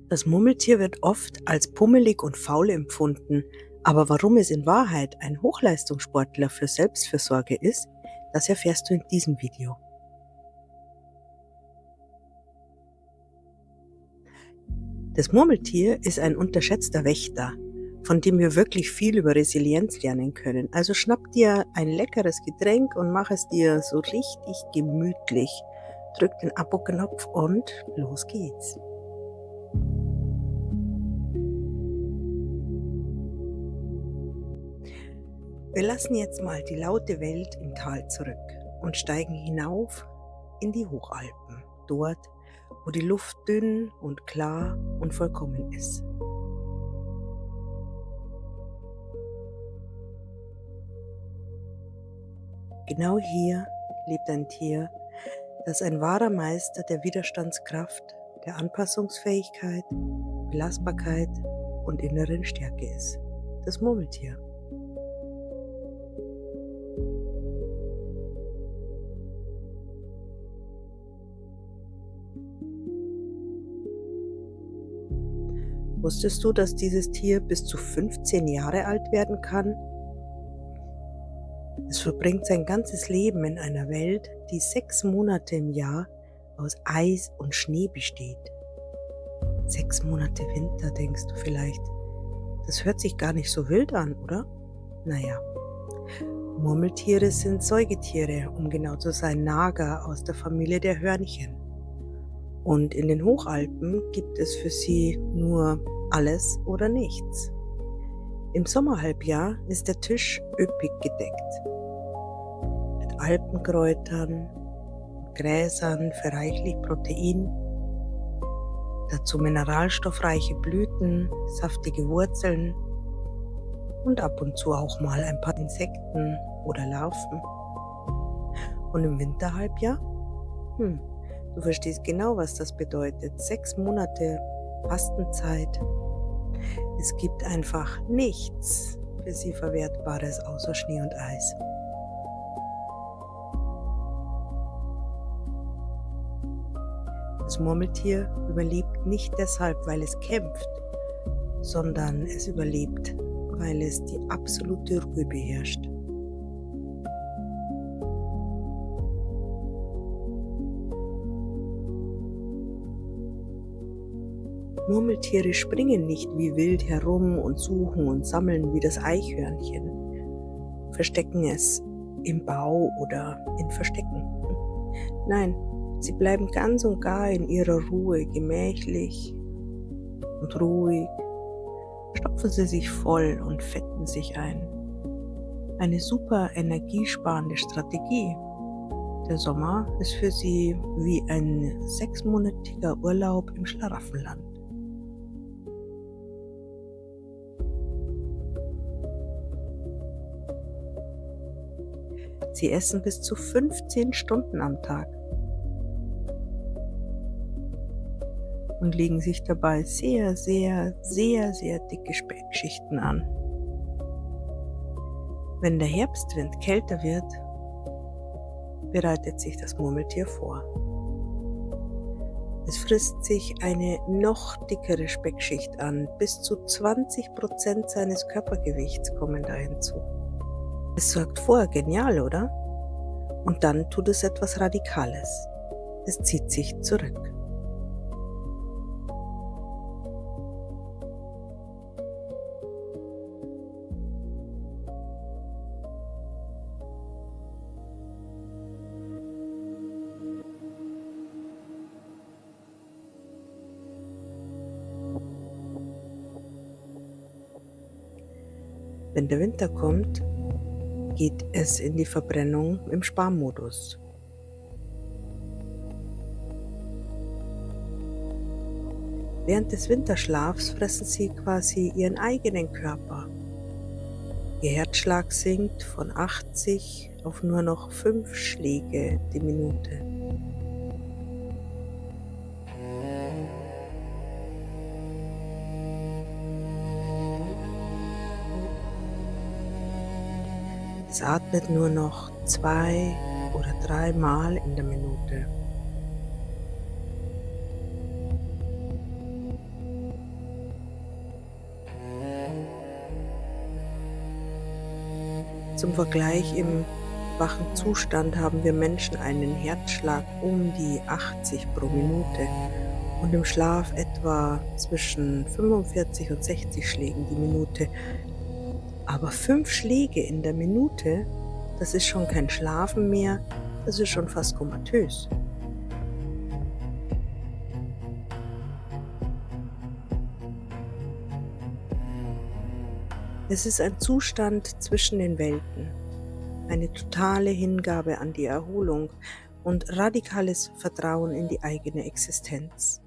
Das Murmeltier wird oft als pummelig und faul empfunden, aber warum es in Wahrheit ein Hochleistungssportler für Selbstfürsorge ist, das erfährst du in diesem Video. Das Murmeltier ist ein unterschätzter Wächter, von dem wir wirklich viel über Resilienz lernen können. Also schnapp dir ein leckeres Getränk und mach es dir so richtig gemütlich. Drück den Abo-Knopf und los geht's. Wir lassen jetzt mal die laute Welt im Tal zurück und steigen hinauf in die Hochalpen, dort, wo die Luft dünn und klar und vollkommen ist. Genau hier lebt ein Tier, das ein wahrer Meister der Widerstandskraft, der Anpassungsfähigkeit, Belastbarkeit und inneren Stärke ist. Das Murmeltier. Wusstest du, dass dieses Tier bis zu 15 Jahre alt werden kann? Es verbringt sein ganzes Leben in einer Welt, die 6 Monate im Jahr aus Eis und Schnee besteht. 6 Monate Winter, denkst du vielleicht. Das hört sich gar nicht so wild an, oder? Naja, Murmeltiere sind Säugetiere, um genau zu sein, Nager aus der Familie der Hörnchen. Und in den Hochalpen gibt es für sie nur alles oder nichts. Im Sommerhalbjahr ist der Tisch üppig gedeckt. Mit Alpenkräutern, Gräsern für reichlich Protein, dazu mineralstoffreiche Blüten, saftige Wurzeln und ab und zu auch mal ein paar Insekten oder Larven. Und im Winterhalbjahr? Du verstehst genau, was das bedeutet. 6 Monate Fastenzeit. Es gibt einfach nichts für sie Verwertbares außer Schnee und Eis. Das Murmeltier überlebt nicht deshalb, weil es kämpft, sondern es überlebt, weil es die absolute Ruhe beherrscht. Murmeltiere springen nicht wie wild herum und suchen und sammeln wie das Eichhörnchen, verstecken es im Bau oder in Verstecken. Nein, sie bleiben ganz und gar in ihrer Ruhe, gemächlich und ruhig, stopfen sie sich voll und fetten sich ein. Eine super energiesparende Strategie. Der Sommer ist für sie wie ein 6-monatiger Urlaub im Schlaraffenland. Sie essen bis zu 15 Stunden am Tag und legen sich dabei sehr dicke Speckschichten an. Wenn der Herbstwind kälter wird, bereitet sich das Murmeltier vor. Es frisst sich eine noch dickere Speckschicht an, bis zu 20% seines Körpergewichts kommen da hinzu. Es sorgt vor, genial, oder? Und dann tut es etwas Radikales. Es zieht sich zurück. Wenn der Winter kommt, geht es in die Verbrennung im Sparmodus. Während des Winterschlafs fressen sie quasi ihren eigenen Körper. Ihr Herzschlag sinkt von 80 auf nur noch 5 Schläge die Minute. Es atmet nur noch 2 oder 3 Mal in der Minute. Zum Vergleich, im wachen Zustand haben wir Menschen einen Herzschlag um die 80 pro Minute und im Schlaf etwa zwischen 45 und 60 Schlägen die Minute. Aber 5 Schläge in der Minute, das ist schon kein Schlafen mehr, das ist schon fast komatös. Es ist ein Zustand zwischen den Welten, eine totale Hingabe an die Erholung und radikales Vertrauen in die eigene Existenz.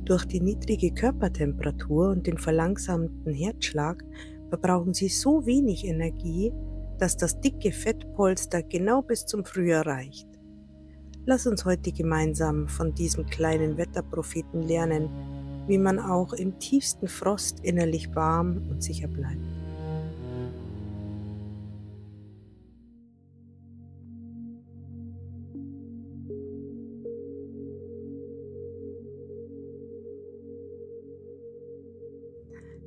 Durch die niedrige Körpertemperatur und den verlangsamten Herzschlag verbrauchen sie so wenig Energie, dass das dicke Fettpolster genau bis zum Frühjahr reicht. Lass uns heute gemeinsam von diesem kleinen Wetterpropheten lernen, wie man auch im tiefsten Frost innerlich warm und sicher bleibt.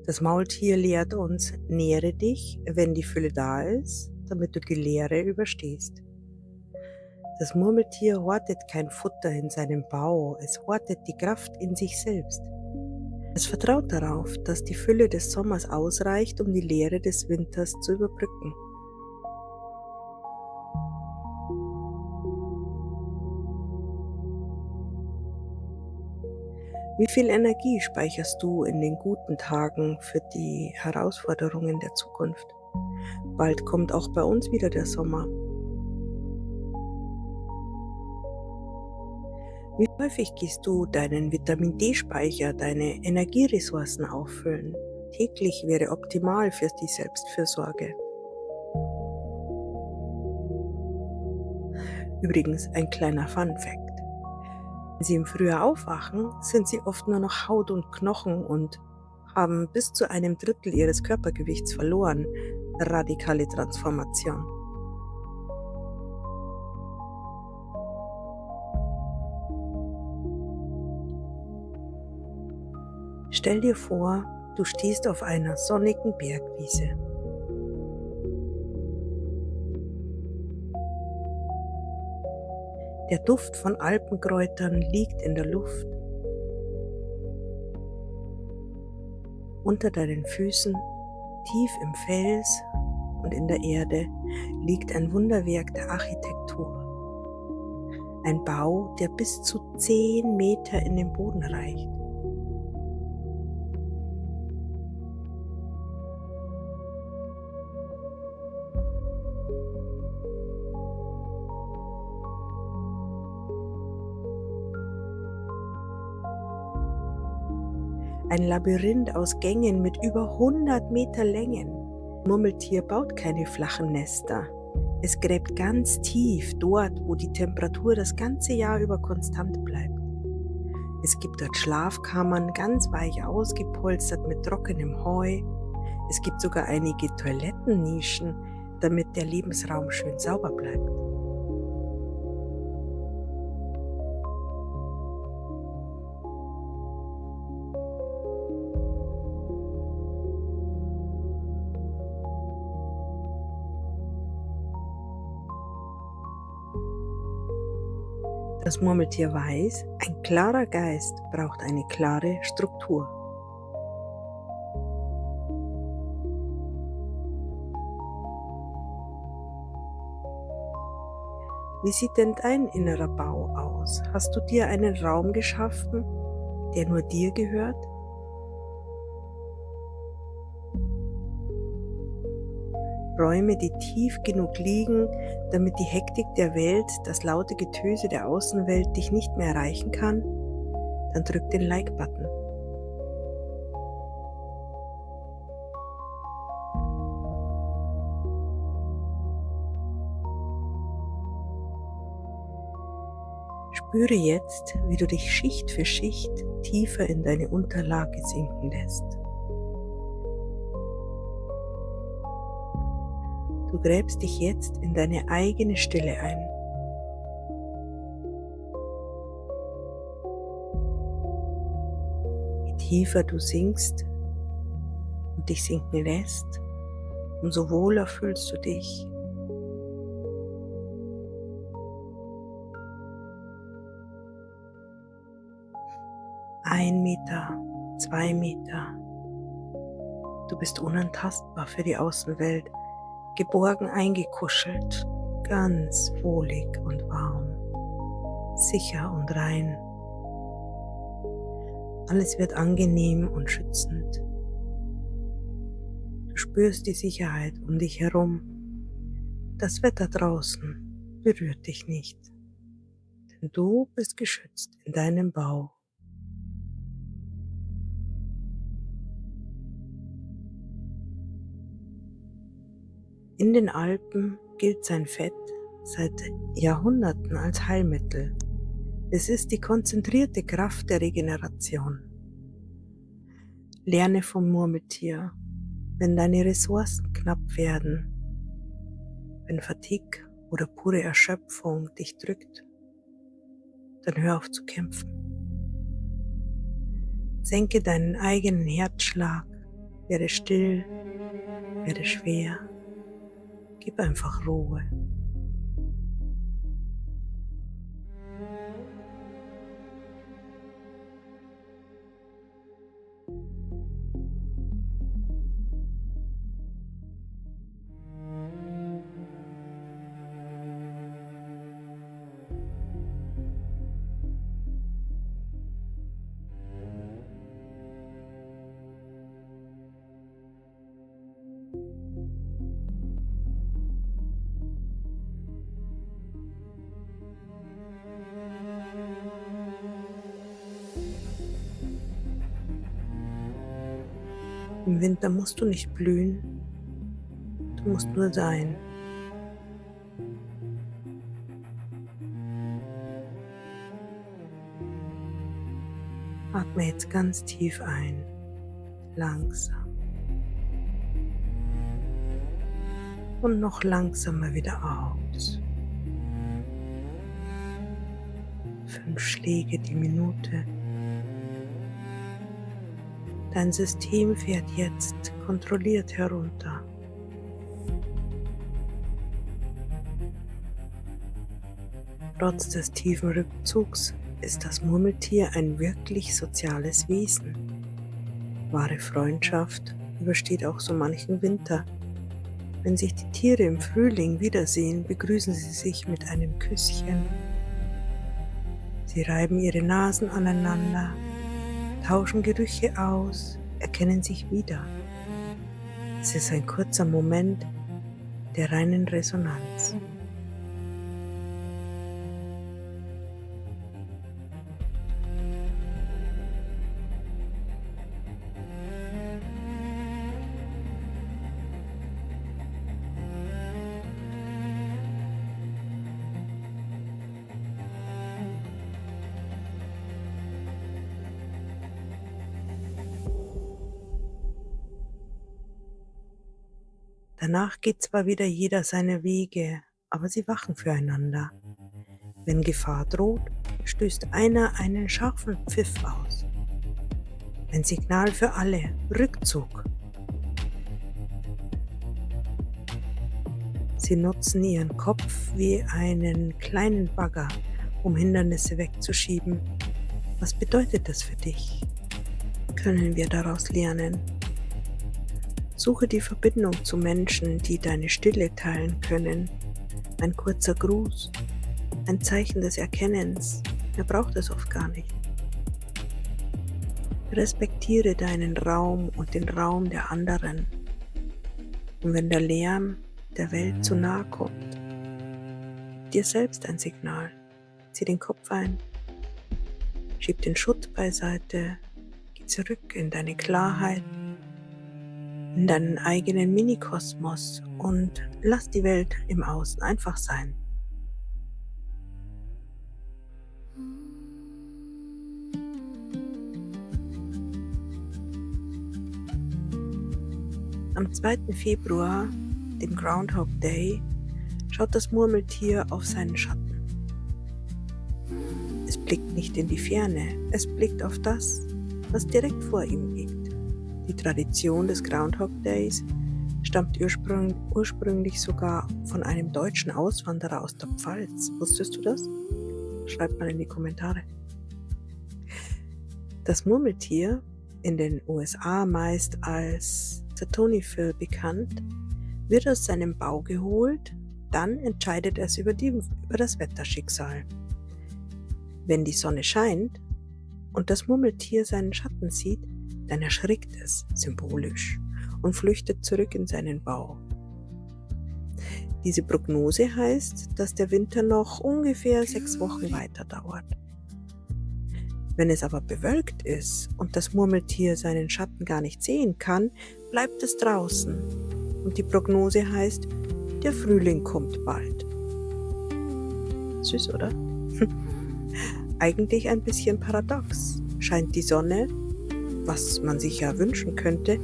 Das Maultier lehrt uns: nähre dich, wenn die Fülle da ist, damit du die Leere überstehst. Das Murmeltier hortet kein Futter in seinem Bau, es hortet die Kraft in sich selbst. Es vertraut darauf, dass die Fülle des Sommers ausreicht, um die Leere des Winters zu überbrücken. Wie viel Energie speicherst du in den guten Tagen für die Herausforderungen der Zukunft? Bald kommt auch bei uns wieder der Sommer. Wie häufig gehst du deinen Vitamin D-Speicher, deine Energieressourcen auffüllen? Täglich wäre optimal für die Selbstfürsorge. Übrigens ein kleiner Fun-Fact: Wenn sie im Frühjahr aufwachen, sind sie oft nur noch Haut und Knochen und haben bis zu einem Drittel ihres Körpergewichts verloren. Radikale Transformation. Stell dir vor, du stehst auf einer sonnigen Bergwiese. Der Duft von Alpenkräutern liegt in der Luft. Unter deinen Füßen, tief im Fels und in der Erde, liegt ein Wunderwerk der Architektur. Ein Bau, der bis zu 10 Meter in den Boden reicht. Ein Labyrinth aus Gängen mit über 100 Meter Längen. Murmeltier baut keine flachen Nester. Es gräbt ganz tief, dort, wo die Temperatur das ganze Jahr über konstant bleibt. Es gibt dort Schlafkammern, ganz weich ausgepolstert mit trockenem Heu. Es gibt sogar einige Toilettennischen, damit der Lebensraum schön sauber bleibt. Das Murmeltier weiß, ein klarer Geist braucht eine klare Struktur. Wie sieht denn dein innerer Bau aus? Hast du dir einen Raum geschaffen, der nur dir gehört? Räume, die tief genug liegen, damit die Hektik der Welt, das laute Getöse der Außenwelt dich nicht mehr erreichen kann? Dann drück den Like-Button. Spüre jetzt, wie du dich Schicht für Schicht tiefer in deine Unterlage sinken lässt. Du Du gräbst dich jetzt in deine eigene Stille ein. Je tiefer du sinkst und dich sinken lässt, umso wohler fühlst du dich. Ein Meter, 2 Meter. Du bist unantastbar für die Außenwelt, geborgen eingekuschelt, ganz wohlig und warm, sicher und rein. Alles wird angenehm und schützend. Du spürst die Sicherheit um dich herum. Das Wetter draußen berührt dich nicht, denn du bist geschützt in deinem Bau. In den Alpen gilt sein Fett seit Jahrhunderten als Heilmittel. Es ist die konzentrierte Kraft der Regeneration. Lerne vom Murmeltier, wenn deine Ressourcen knapp werden, wenn Fatigue oder pure Erschöpfung dich drückt, dann hör auf zu kämpfen. Senke deinen eigenen Herzschlag, werde still, werde schwer. Gib einfach Ruhe. Im Winter musst du nicht blühen, du musst nur sein. Atme jetzt ganz tief ein, langsam. Und noch langsamer wieder aus. 5 Schläge die Minute. Dein System fährt jetzt kontrolliert herunter. Trotz des tiefen Rückzugs ist das Murmeltier ein wirklich soziales Wesen. Wahre Freundschaft übersteht auch so manchen Winter. Wenn sich die Tiere im Frühling wiedersehen, begrüßen sie sich mit einem Küsschen. Sie reiben ihre Nasen aneinander, tauschen Gerüche aus, erkennen sich wieder. Es ist ein kurzer Moment der reinen Resonanz. Danach geht zwar wieder jeder seine Wege, aber sie wachen füreinander. Wenn Gefahr droht, stößt einer einen scharfen Pfiff aus. Ein Signal für alle: Rückzug. Sie nutzen ihren Kopf wie einen kleinen Bagger, um Hindernisse wegzuschieben. Was bedeutet das für dich? Können wir daraus lernen? Suche die Verbindung zu Menschen, die deine Stille teilen können. Ein kurzer Gruß, ein Zeichen des Erkennens. Er braucht es oft gar nicht. Respektiere deinen Raum und den Raum der anderen. Und wenn der Lärm der Welt zu nahe kommt, gib dir selbst ein Signal. Zieh den Kopf ein, schieb den Schutt beiseite, geh zurück in deine Klarheit, in deinen eigenen Minikosmos und lass die Welt im Außen einfach sein. Am 2. Februar dem Groundhog Day, schaut das Murmeltier auf seinen Schatten. Es blickt nicht in die Ferne, es blickt auf das, was direkt vor ihm liegt. Die Tradition des Groundhog Days stammt ursprünglich sogar von einem deutschen Auswanderer aus der Pfalz. Wusstest du das? Schreib mal in die Kommentare. Das Murmeltier, in den USA meist als Zatonifer bekannt, wird aus seinem Bau geholt, dann entscheidet es über das Wetterschicksal. Wenn die Sonne scheint und das Murmeltier seinen Schatten sieht, dann erschrickt es symbolisch und flüchtet zurück in seinen Bau. Diese Prognose heißt, dass der Winter noch ungefähr 6 Wochen weiter dauert. Wenn es aber bewölkt ist und das Murmeltier seinen Schatten gar nicht sehen kann, bleibt es draußen. Und die Prognose heißt, der Frühling kommt bald. Süß, oder? Eigentlich ein bisschen paradox. Scheint die Sonne, was man sich ja wünschen könnte,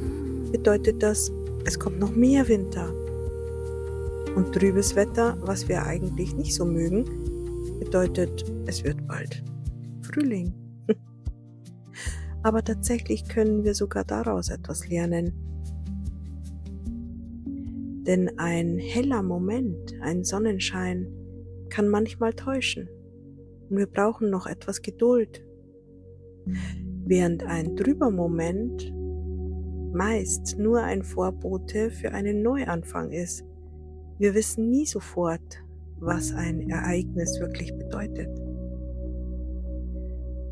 bedeutet das, es kommt noch mehr Winter. Und trübes Wetter, was wir eigentlich nicht so mögen, bedeutet, es wird bald Frühling. Aber tatsächlich können wir sogar daraus etwas lernen. Denn ein heller Moment, ein Sonnenschein, kann manchmal täuschen. Und wir brauchen noch etwas Geduld. Während ein trüber Moment meist nur ein Vorbote für einen Neuanfang ist. Wir wissen nie sofort, was ein Ereignis wirklich bedeutet.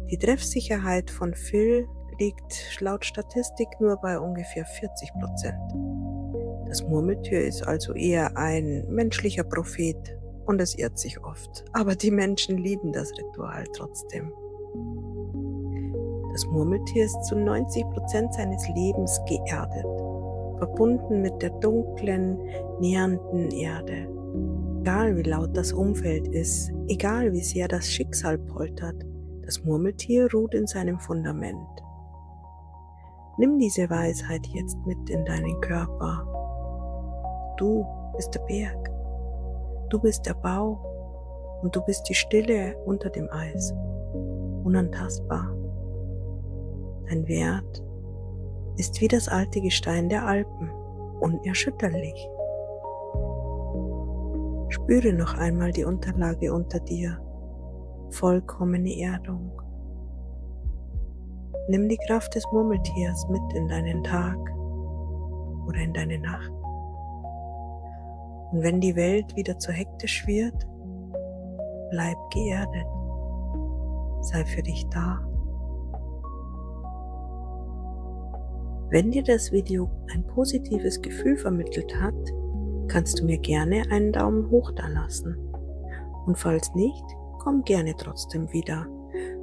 Die Treffsicherheit von Phil liegt laut Statistik nur bei ungefähr 40%. Das Murmeltier ist also eher ein menschlicher Prophet und es irrt sich oft. Aber die Menschen lieben das Ritual trotzdem. Das Murmeltier ist zu 90% seines Lebens geerdet, verbunden mit der dunklen, nährenden Erde. Egal wie laut das Umfeld ist, egal wie sehr das Schicksal poltert, das Murmeltier ruht in seinem Fundament. Nimm diese Weisheit jetzt mit in deinen Körper. Du bist der Berg, du bist der Bau und du bist die Stille unter dem Eis, unantastbar. Dein Wert ist wie das alte Gestein der Alpen, unerschütterlich. Spüre noch einmal die Unterlage unter dir, vollkommene Erdung. Nimm die Kraft des Murmeltiers mit in deinen Tag oder in deine Nacht. Und wenn die Welt wieder zu hektisch wird, bleib geerdet, sei für dich da. Wenn dir das Video ein positives Gefühl vermittelt hat, kannst du mir gerne einen Daumen hoch dalassen. Und falls nicht, komm gerne trotzdem wieder.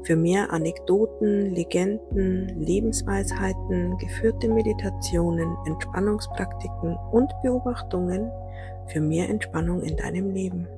Für mehr Anekdoten, Legenden, Lebensweisheiten, geführte Meditationen, Entspannungspraktiken und Beobachtungen für mehr Entspannung in deinem Leben.